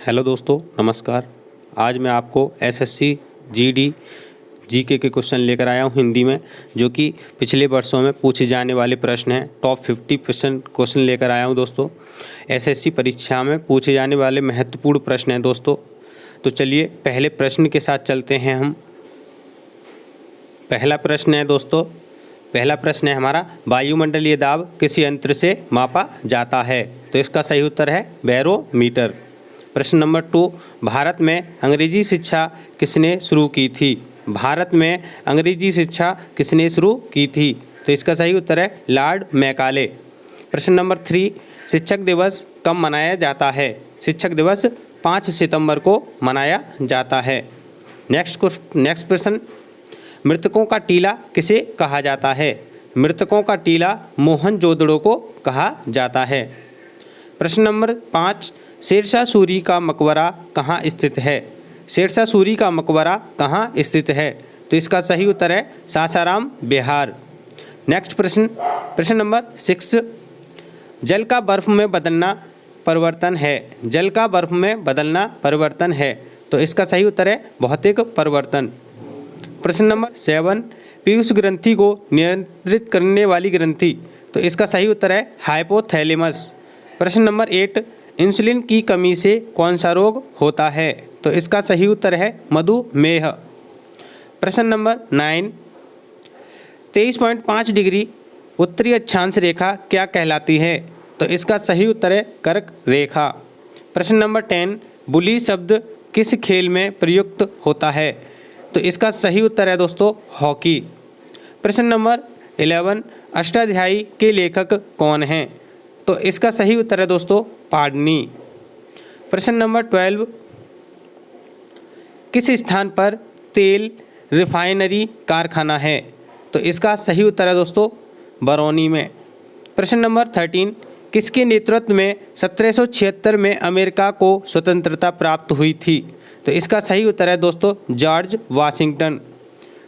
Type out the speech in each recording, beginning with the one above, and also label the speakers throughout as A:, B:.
A: Hello दोस्तों, नमस्कार। आज मैं आपको एसएससी जीडी जीके के क्वेश्चन लेकर आया हूं हिंदी में, जो कि पिछले वर्षों में पूछे जाने वाले प्रश्न हैं। टॉप 50% क्वेश्चन लेकर आया हूं दोस्तों। एसएससी परीक्षा में पूछे जाने वाले महत्वपूर्ण प्रश्न हैं दोस्तों। तो चलिए पहले प्रश्न के साथ चलते हैं हम। पहला प्रश्न है दोस्तों, पहला प्रश्न है हमारा, वायुमंडलीय दाब किस यंत्र से मापा जाता है? तो इसका सही उत्तर है बैरोमीटर। प्रश्न नंबर 2, भारत में अंग्रेजी शिक्षा किसने शुरू की थी? भारत में अंग्रेजी शिक्षा किसने शुरू की थी? तो इसका सही उत्तर है लॉर्ड मैकाले। प्रश्न नंबर 3, शिक्षक दिवस कब मनाया जाता है? शिक्षक दिवस 5 सितंबर को मनाया जाता है। नेक्स्ट प्रश्न, मृतकों का टीला किसे कहा जाता है? मृतकों का टीला मोहनजोदड़ो को कहा जाता है। प्रश्न नंबर 5, शेरशाह सूरी का मकबरा कहाँ स्थित है? शेरशाह सूरी का मकबरा कहाँ स्थित है? तो इसका सही उत्तर है सासाराम, बिहार। नेक्स्ट प्रश्न नंबर 6, जल का बर्फ में बदलना परिवर्तन है। जल का बर्फ में बदलना परिवर्तन है। तो इसका सही उत्तर है भौतिक परिवर्तन। प्रश्न नंबर 7, पीयूष ग्रंथि को नियंत्रित करने वाली ग्रंथि। तो इसका सही उत्तर है हाइपोथैलेमस। प्रश्न नंबर 8, इंसुलिन की कमी से कौन सा रोग होता है? तो इसका सही उत्तर है मधुमेह। प्रश्न नंबर 9, 23.5 डिग्री उत्तरी अक्षांश रेखा क्या कहलाती है? तो इसका सही उत्तर है कर्क रेखा। प्रश्न नंबर 10, बुली शब्द किस खेल में प्रयुक्त होता है? तो इसका सही उत्तर है दोस्तों हॉकी। प्रश्न नंबर 11, अष्टाध्यायी के लेखक कौन हैं? तो इसका सही उत्तर है दोस्तों पाणिनि। प्रश्न नंबर 12, किस स्थान पर तेल रिफाइनरी कारखाना है? तो इसका सही उत्तर है दोस्तों बरौनी में। प्रश्न नंबर 13, किसके नेतृत्व में 1776 में अमेरिका को स्वतंत्रता प्राप्त हुई थी? तो इसका सही उत्तर है दोस्तों जॉर्ज वाशिंगटन।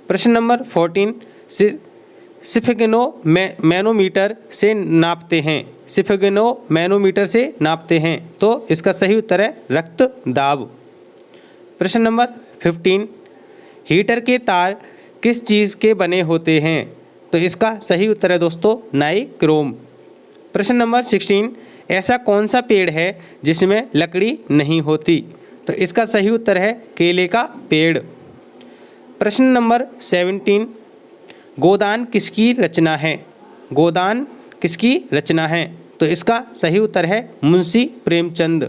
A: प्रश्न नंबर 14, सिफिगनो मैनोमीटर से नापते हैं। सिफिगनो मैनोमीटर से नापते हैं। तो इसका सही उत्तर है रक्त दाब। प्रश्न नंबर 15, हीटर के तार किस चीज़ के बने होते हैं? तो इसका सही उत्तर है दोस्तों नाइक्रोम। प्रश्न नंबर 16, ऐसा कौन सा पेड़ है जिसमें लकड़ी नहीं होती? तो इसका सही उत्तर है केले का पेड़। प्रश्न नंबर 17, गोदान किसकी रचना है? गोदान किसकी रचना है? तो इसका सही उत्तर है मुंशी प्रेमचंद।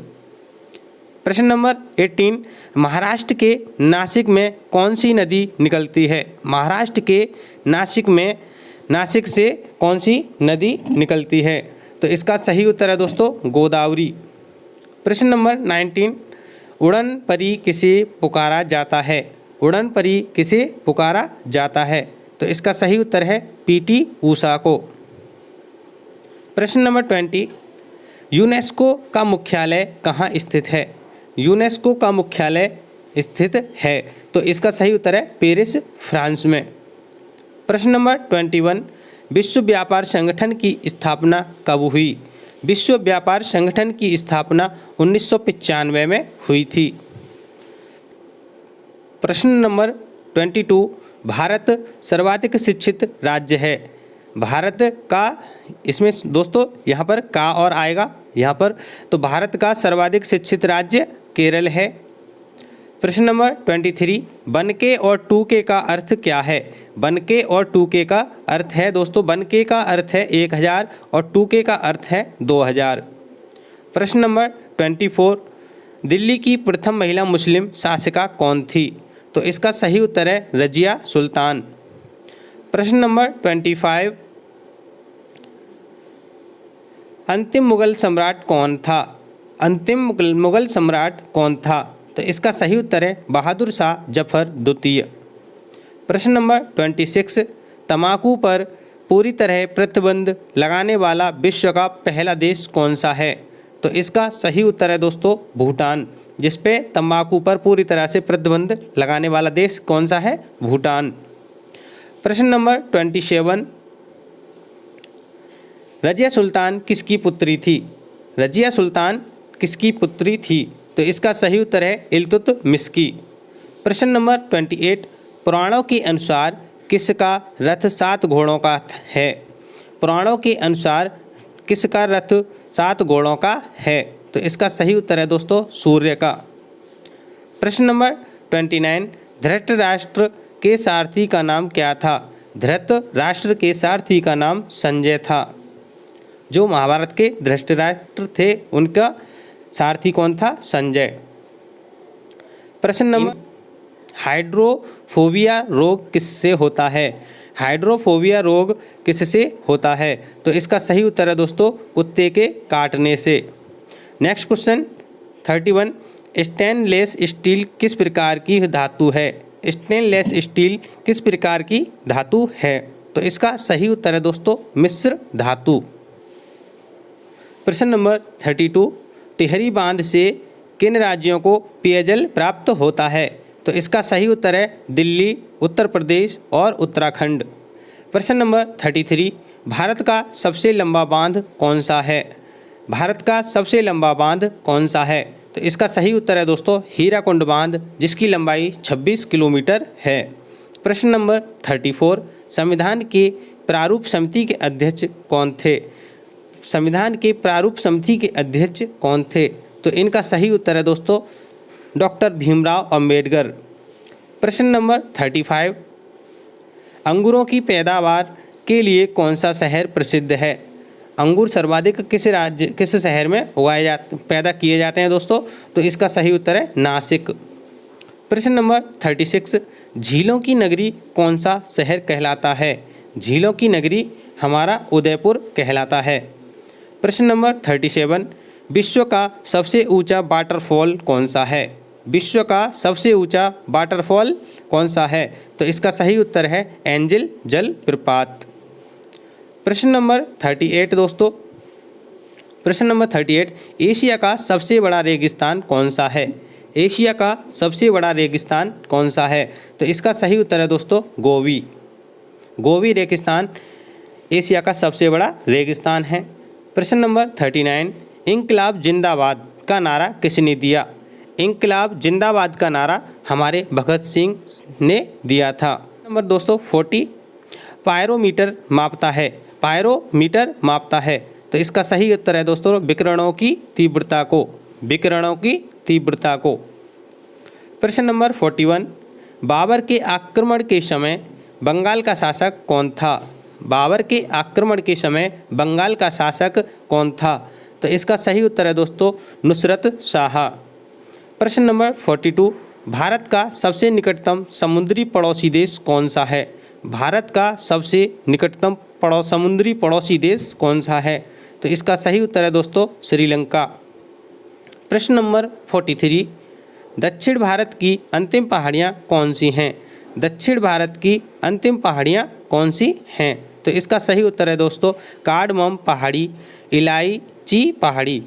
A: प्रश्न नंबर 18, महाराष्ट्र के नासिक में कौन सी नदी निकलती है? महाराष्ट्र के नासिक से कौन सी नदी निकलती है? तो इसका सही उत्तर है दोस्तों गोदावरी। प्रश्न नंबर 19, उड़न परी किसे पुकारा जाता है? उड़न परी किसे पुकारा जाता है? तो इसका सही उत्तर है पीटी ऊषा को। प्रश्न नंबर 20, यूनेस्को का मुख्यालय कहाँ स्थित है? यूनेस्को का मुख्यालय स्थित है। तो इसका सही उत्तर है पेरिस, फ्रांस में। प्रश्न नंबर 21, विश्व व्यापार संगठन की स्थापना कब हुई? विश्व व्यापार संगठन की स्थापना 1995 में हुई थी। प्रश्न नंबर 22, भारत सर्वाधिक शिक्षित राज्य है। भारत का, इसमें दोस्तों यहाँ पर का और आएगा यहाँ पर, तो भारत का सर्वाधिक शिक्षित राज्य केरल है। प्रश्न नंबर 23, बनके और टूके का अर्थ क्या है? बनके और टूके का अर्थ है दोस्तों, बनके का अर्थ है 1000 और टूके का अर्थ है 2000। प्रश्न नंबर 24, दिल्ली की प्रथम महिला मुस्लिम शासिका कौन थी? तो इसका सही उत्तर है रजिया सुल्तान। प्रश्न नंबर 25, अंतिम मुगल सम्राट कौन था? अंतिम मुगल सम्राट कौन था? तो इसका सही उत्तर है बहादुर शाह जफर द्वितीय। प्रश्न नंबर 26, तंबाकू पर पूरी तरह प्रतिबंध लगाने वाला विश्व का पहला देश कौन सा है? तो इसका सही उत्तर है दोस्तों भूटान। जिस पे तंबाकू पर पूरी तरह से प्रतिबंध लगाने वाला देश कौन सा है? भूटान। प्रश्न नंबर 27, रजिया सुल्तान किसकी पुत्री थी? रजिया सुल्तान किसकी पुत्री थी? तो इसका सही उत्तर है इल्तुतमिश की। प्रश्न नंबर 28, पुराणों के अनुसार किसका रथ 7 घोड़ों का है? पुराणों के अनुसार किसका रथ 7 घोड़ों का है? तो इसका सही उत्तर है दोस्तों सूर्य का। प्रश्न नंबर 29, धृतराष्ट्र के सारथी का नाम क्या था? धृतराष्ट्र के सारथी का नाम संजय था। जो महाभारत के धृतराष्ट्र थे उनका सारथी कौन था? संजय। प्रश्न नंबर, हाइड्रोफोबिया रोग किससे होता है? हाइड्रोफोबिया रोग किससे होता है? तो इसका सही उत्तर है दोस्तों कुत्ते के काटने से। नेक्स्ट क्वेश्चन 31, स्टेनलेस स्टील किस प्रकार की धातु है? स्टेनलेस स्टील किस प्रकार की धातु है? तो इसका सही उत्तर है दोस्तों मिश्र धातु। प्रश्न नंबर 32, टिहरी बांध से किन राज्यों को पेयजल प्राप्त होता है? तो इसका सही उत्तर है दिल्ली, उत्तर प्रदेश और उत्तराखंड। प्रश्न नंबर 33, भारत का सबसे लंबा बांध कौन सा है? भारत का सबसे लंबा बांध कौन सा है? तो इसका सही उत्तर है दोस्तों हीराकुंड बांध, जिसकी लंबाई 26 किलोमीटर है। प्रश्न नंबर 34, संविधान के प्रारूप समिति के अध्यक्ष कौन थे? संविधान के प्रारूप समिति के अध्यक्ष कौन थे? तो इनका सही उत्तर है दोस्तों डॉक्टर भीमराव अंबेडकर। प्रश्न नंबर 35, अंगूरों की पैदावार के लिए कौन सा शहर प्रसिद्ध है? अंगूर सर्वाधिक किस शहर में पैदा किए जाते हैं दोस्तों? तो इसका सही उत्तर है नासिक। प्रश्न नंबर 36, झीलों की नगरी कौन सा शहर कहलाता है? झीलों की नगरी हमारा उदयपुर कहलाता है। प्रश्न नंबर 37, विश्व का सबसे ऊंचा वाटरफॉल कौन सा है? विश्व का सबसे ऊंचा वाटरफॉल कौन सा है? तो इसका सही उत्तर है एंजल जलप्रपात। प्रश्न नंबर 38 दोस्तों, प्रश्न नंबर 38, एशिया का सबसे बड़ा रेगिस्तान कौन सा है? एशिया का सबसे बड़ा रेगिस्तान कौन सा है? तो इसका सही उत्तर है दोस्तों गोबी। गोबी रेगिस्तान एशिया का सबसे बड़ा रेगिस्तान है। प्रश्न नंबर 39, इंकलाब जिंदाबाद का नारा किसने दिया? इंकलाब जिंदाबाद का नारा हमारे भगत सिंह ने दिया था। नंबर दोस्तों 40, पायरोमीटर मापता है। पायरोमीटर मापता है। तो इसका सही उत्तर है दोस्तों विकिरणों की तीव्रता को। विकिरणों की तीव्रता को। प्रश्न नंबर 41, बाबर के आक्रमण के समय बंगाल का शासक कौन था? बाबर के आक्रमण के समय बंगाल का शासक कौन था? तो इसका सही उत्तर है दोस्तों नुसरत शाह। प्रश्न नंबर 42, भारत का सबसे निकटतम समुद्री पड़ोसी देश कौन सा है? भारत का सबसे निकटतम समुद्री पड़ोसी देश कौन सा है? तो इसका सही उत्तर है दोस्तों श्रीलंका। प्रश्न नंबर 43, दक्षिण भारत की अंतिम पहाड़ियाँ कौन सी हैं? दक्षिण भारत की अंतिम पहाड़ियाँ कौन सी हैं? तो इसका सही उत्तर है दोस्तों कार्डमम पहाड़ी, इलायची पहाड़ी।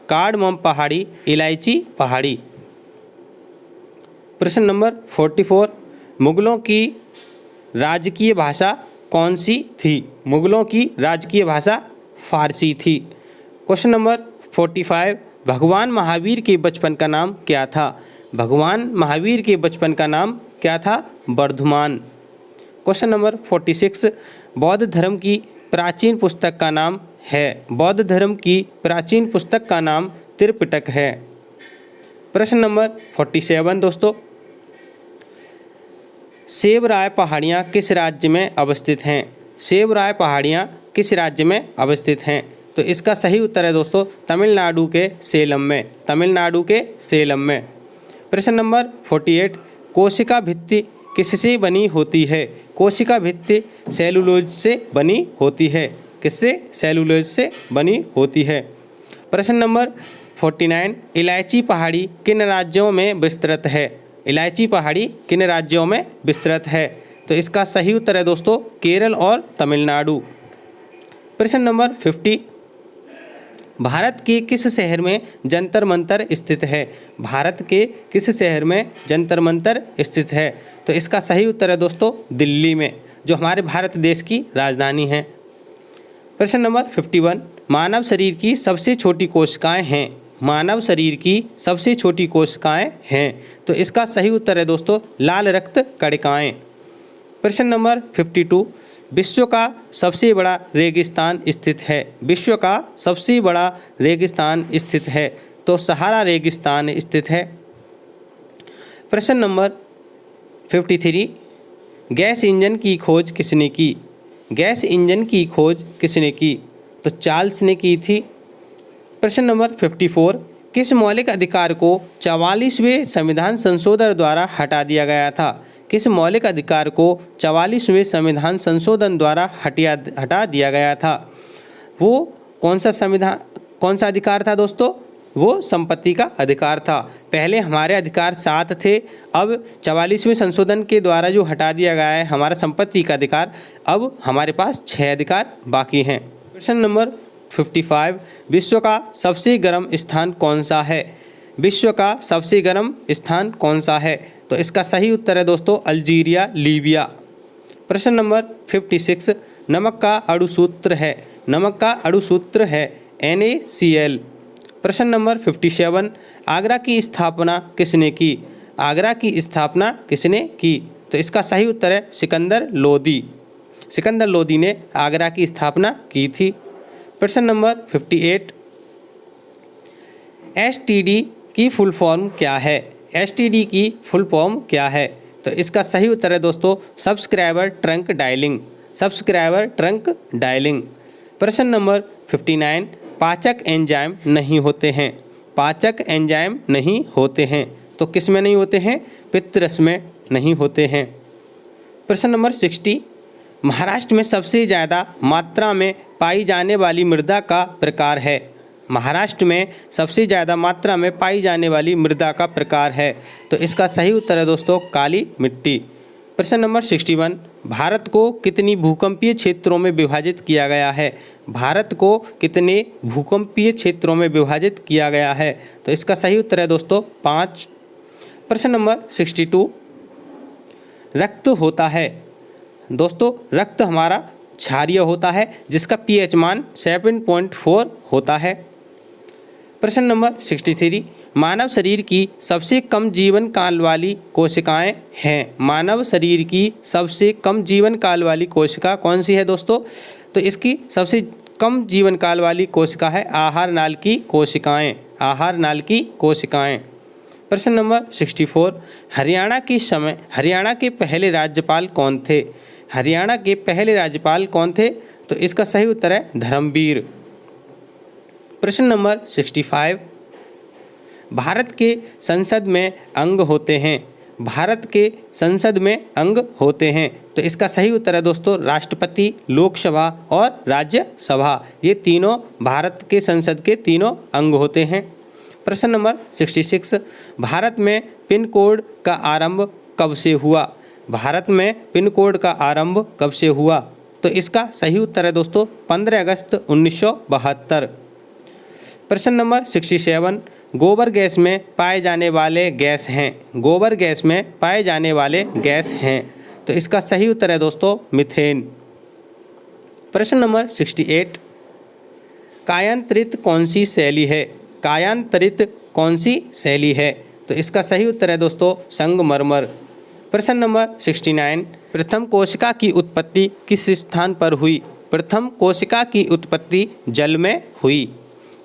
A: कार्डमम पहाड़ी, इलायची पहाड़ी। प्रश्न नंबर 44, मुगलों की राजकीय भाषा कौन सी थी? मुगलों की राजकीय भाषा फारसी थी। क्वेश्चन नंबर 45, भगवान महावीर के बचपन का नाम क्या था? भगवान महावीर के बचपन का नाम क्या था? वर्धमान। क्वेश्चन नंबर 46, बौद्ध धर्म की प्राचीन पुस्तक का नाम है? बौद्ध धर्म की प्राचीन पुस्तक का नाम त्रिपिटक है। प्रश्न नंबर 47 दोस्तों, सेबराय पहाड़ियाँ किस राज्य में अवस्थित हैं? सेबराय पहाड़ियाँ किस राज्य में अवस्थित हैं? तो इसका सही उत्तर है दोस्तों तमिलनाडु के सेलम में। तमिलनाडु के सेलम में। प्रश्न नंबर 48, कोशिका भित्ति किससे बनी होती है? कोशिका भित्ति सेलुलोज से बनी होती है। किससे? सेलुलोज से बनी होती है। प्रश्न नंबर 49, इलायची पहाड़ी किन राज्यों में विस्तृत है? इलायची पहाड़ी किन राज्यों में विस्तृत है? तो इसका सही उत्तर है दोस्तों केरल और तमिलनाडु। प्रश्न नंबर 50, भारत के किस शहर में जंतर मंतर स्थित है? भारत के किस शहर में जंतर मंतर स्थित है? तो इसका सही उत्तर है दोस्तों दिल्ली में, जो हमारे भारत देश की राजधानी है। प्रश्न नंबर 51, मानव शरीर की सबसे छोटी कोशिकाएं हैं? मानव शरीर की सबसे छोटी कोशिकाएं हैं? तो इसका सही उत्तर है दोस्तों लाल रक्त कणिकाएं। प्रश्न नंबर 52, विश्व का सबसे बड़ा रेगिस्तान स्थित है? विश्व का सबसे बड़ा रेगिस्तान स्थित है? तो सहारा रेगिस्तान स्थित है। प्रश्न नंबर 53, गैस इंजन की खोज किसने की? गैस इंजन की खोज किसने की? तो चार्ल्स ने की थी। प्रश्न नंबर 54, किस मौलिक अधिकार को 44वें संविधान संशोधन द्वारा हटा दिया गया था? किस मौलिक अधिकार को 44वें संविधान संशोधन द्वारा हटा दिया गया था? वो कौन सा अधिकार था दोस्तों? वो संपत्ति का अधिकार था। पहले हमारे अधिकार 7 थे, अब 44वें संशोधन के द्वारा जो हटा दिया गया है हमारा संपत्ति का अधिकार, अब हमारे पास 6 अधिकार बाकी हैं। प्रश्न नंबर 55, विश्व का सबसे गर्म स्थान कौन सा है? विश्व का सबसे गर्म स्थान कौन सा है? तो इसका सही उत्तर है दोस्तों अल्जीरिया, लीबिया। प्रश्न नंबर 56, नमक का अणुसूत्र है? नमक का अणुसूत्र है NaCl। प्रश्न नंबर 57, आगरा की स्थापना किसने की? आगरा की स्थापना किसने की? तो इसका सही उत्तर है सिकंदर लोदी। सिकंदर लोदी ने आगरा की स्थापना की थी। प्रश्न नंबर 58, STD की फुल फॉर्म क्या है? STD की फुल फॉर्म क्या है? तो इसका सही उत्तर है दोस्तों subscriber trunk dialling. Subscriber trunk dialling. प्रश्न नंबर 59, पाचक एंजाइम नहीं होते हैं? पाचक एंजाइम नहीं होते हैं तो किस में नहीं होते हैं? पित्तरस में नहीं होते हैं। प्रश्न नंबर 60, महाराष्ट्र में सबसे ज़्यादा मात्रा में पाई जाने वाली मृदा का प्रकार है? महाराष्ट्र में सबसे ज़्यादा मात्रा में पाई जाने वाली मृदा का प्रकार है? तो इसका सही उत्तर है दोस्तों काली मिट्टी। प्रश्न नंबर 61, भारत को कितनी भूकंपीय क्षेत्रों में विभाजित किया गया है? भारत को कितने भूकंपीय क्षेत्रों में विभाजित किया गया है? तो इसका सही उत्तर है दोस्तों 5। प्रश्न नंबर 62, रक्त होता है? दोस्तों रक्त हमारा क्षारीय होता है जिसका pH मान 7.4 होता है। प्रश्न नंबर 63, मानव शरीर की सबसे कम जीवन काल वाली कोशिकाएं हैं? मानव शरीर की सबसे कम जीवन काल वाली कोशिका कौन सी है दोस्तों? तो इसकी सबसे कम जीवन काल वाली कोशिका है आहार नाल की कोशिकाएं। आहार नाल की कोशिकाएं। प्रश्न नंबर 64, हरियाणा के पहले राज्यपाल कौन थे? हरियाणा के पहले राज्यपाल कौन थे? तो इसका सही उत्तर है धर्मवीर। प्रश्न नंबर 65, भारत के संसद में अंग होते हैं? भारत के संसद में अंग होते हैं तो इसका सही उत्तर है दोस्तों राष्ट्रपति, लोकसभा और राज्यसभा। ये तीनों भारत के संसद के तीनों अंग होते हैं। प्रश्न नंबर 66, भारत में पिन कोड का आरंभ कब से हुआ? भारत में पिन कोड का आरंभ कब से हुआ? तो इसका सही उत्तर है दोस्तों 15 अगस्त 1972। प्रश्न नंबर 67, गोबर गैस में पाए जाने वाले गैस हैं? गोबर गैस में पाए जाने वाले गैस हैं तो इसका सही उत्तर है दोस्तों मीथेन। प्रश्न नंबर 68, कायांतरित कौन सी शैली है? कायांतरित कौन सी शैली है? तो इसका सही उत्तर है दोस्तों संगमरमर। प्रश्न नंबर 69, प्रथम कोशिका की उत्पत्ति किस स्थान पर हुई? प्रथम कोशिका की उत्पत्ति जल में हुई।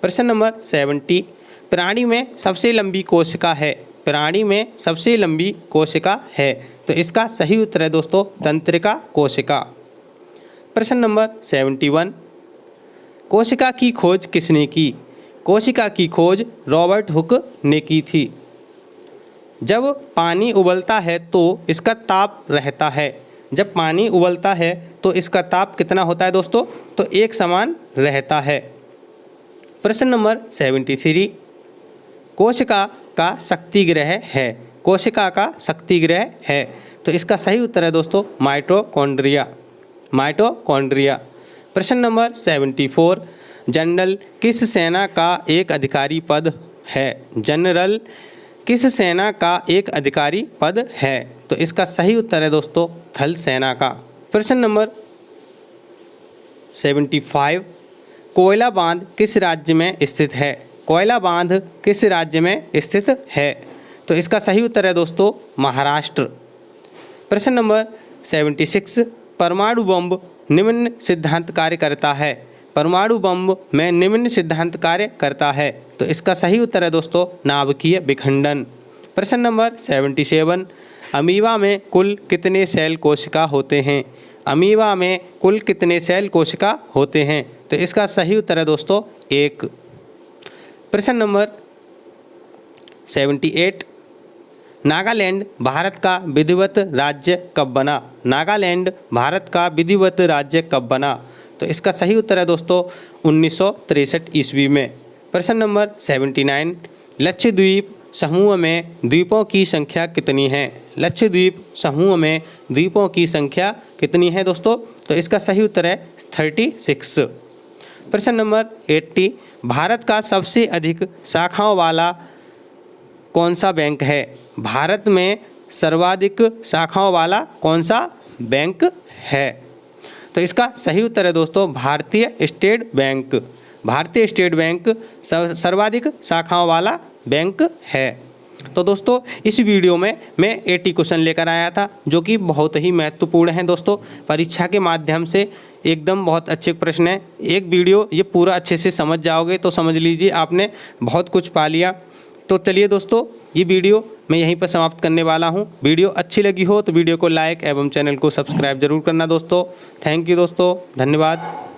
A: प्रश्न नंबर 70, प्राणी में सबसे लंबी कोशिका है? प्राणी में सबसे लंबी कोशिका है तो इसका सही उत्तर है दोस्तों तंत्रिका कोशिका। प्रश्न नंबर 71, कोशिका की खोज किसने की? कोशिका की खोज रॉबर्ट हुक ने की थी। जब पानी उबलता है तो इसका ताप रहता है। जब पानी उबलता है तो इसका ताप कितना होता है दोस्तों? तो एक समान रहता है। प्रश्न नंबर 73, कोशिका का शक्तिग्रह है? कोशिका का शक्तिग्रह है तो इसका सही उत्तर है दोस्तों माइटोकॉन्ड्रिया। माइटोकॉन्ड्रिया। प्रश्न नंबर 74, जनरल किस सेना का एक अधिकारी पद है? जनरल किस सेना का एक अधिकारी पद है? तो इसका सही उत्तर है दोस्तों थल सेना का। प्रश्न नंबर 75, कोयला बांध किस राज्य में स्थित है? कोयला बांध किस राज्य में स्थित है? तो इसका सही उत्तर है दोस्तों महाराष्ट्र। प्रश्न नंबर 76, परमाणु बम निम्न सिद्धांत कार्य करता है। परमाणु बम में निम्न सिद्धांत कार्य करता है। तो इसका सही उत्तर है दोस्तों नाभिकीय विखंडन। प्रश्न नंबर 77, अमीबा में कुल कितने सेल कोशिका होते हैं? अमीबा में कुल कितने सेल कोशिका होते हैं? तो इसका सही उत्तर है दोस्तों 1। प्रश्न नंबर 78, नागालैंड भारत का विधिवत राज्य कब बना? नागालैंड भारत का विधिवत राज्य कब बना? तो इसका सही उत्तर है दोस्तों 1963 ईस्वी में। प्रश्न नंबर 79, लक्षद्वीप समूह में द्वीपों की संख्या कितनी है? लक्षद्वीप समूह में द्वीपों की संख्या कितनी है दोस्तों? तो इसका सही उत्तर है 36। प्रश्न नंबर 80, भारत का सबसे अधिक शाखाओं वाला कौन सा बैंक है? भारत में सर्वाधिक शाखाओं वाला कौन सा बैंक है? तो इसका सही उत्तर है दोस्तों भारतीय स्टेट बैंक। भारतीय स्टेट बैंक सर्वाधिक शाखाओं वाला बैंक है। तो दोस्तों इस वीडियो में मैं 80 क्वेश्चन लेकर आया था जो कि बहुत ही महत्वपूर्ण हैं दोस्तों। परीक्षा के माध्यम से एकदम बहुत अच्छे प्रश्न हैं। एक वीडियो ये पूरा अच्छे से समझ जाओगे तो समझ लीजिए आपने बहुत कुछ पा लिया। तो चलिए दोस्तों ये वीडियो मैं यहीं पर समाप्त करने वाला हूँ। वीडियो अच्छी लगी हो तो वीडियो को लाइक एवं चैनल को सब्सक्राइब जरूर करना दोस्तों। थैंक यू दोस्तों, धन्यवाद।